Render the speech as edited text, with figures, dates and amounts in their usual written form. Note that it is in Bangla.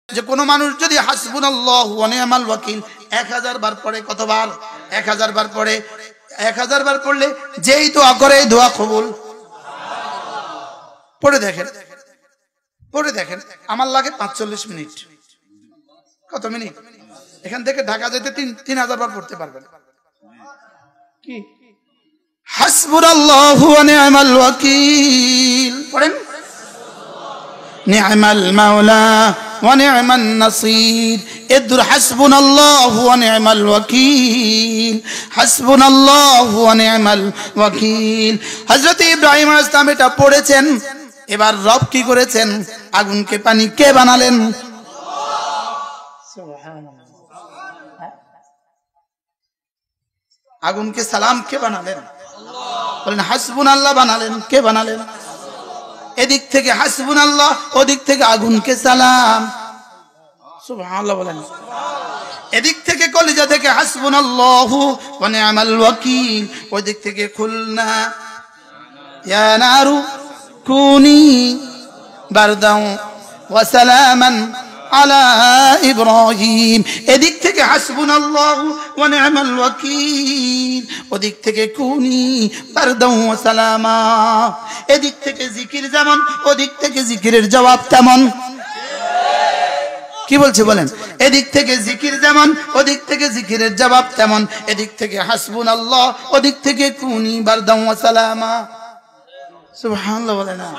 যে কোনো মানুষ যদি হাসবুনাল্লাহু ওয়া নি'মাল ওয়াকিল 1000 বার পড়ে, কতবার? 1000 বার পড়ে। 1000 বার পড়লে যেই দোয়া করে দোয়া কবুল। পড়ে দেখেন আমার লাগে 45 মিনিট। কত মিনিট? এখান থেকে ঢাকা যেতে 3000 বার পড়তে পারবেন। কি হাসবুনাল্লাহু ওয়া নি'মাল ওয়াকিল পড়েন। নি'মাল মাওলা ওয়া নি'মান নাসির। এদুর হাসবুনাল্লাহু ওয়া নি'মাল ওয়াকিল, হাসবুনাল্লাহু ওয়া নি'মাল ওয়াকিল। হযরত ইব্রাহিম আলাইহিস সালাম এটা পড়েছেন। এবার রব কি করেছেন? আগুনকে পানি কে বানালেন? সুবহানাল্লাহ। আগুনকে সালাম কে বানালেন? বলেন হাসবুনাল্লাহ বানালেন। কে বানালেন? এদিক থেকে হাসবুনাল্লাহ, ওদিক থেকে আগুনকে সালাম। সুবহানাল্লাহ বলেন। এদিক থেকে কলিজা থেকে হাসবুনাল্লাহু ওয়া নি'মাল ওয়াকিল, ওদিক থেকে খুলনা ইয়া নারু কুনি বারদাও ওয়া সালামান আলা ইব্রাহিম। এদিক থেকে হাসবুনাল্লাহু ওয়া নি'মাল ওয়াকিল, ওদিক থেকে কুনি বারদাও ওয়া সালামা। এদিক থেকে জিকির যেমন, ওদিক থেকে জিকিরের জবাব তেমন। কি বলছে বলেন? এদিক থেকে জিকির যেমন, ওদিক থেকে জিকিরের জবাব তেমন। এদিক থেকে হাসবুনাল্লাহ, ওদিক থেকে কুনি বারদাও ওয়া সালামা। সুবহানাল্লাহ বলেন না?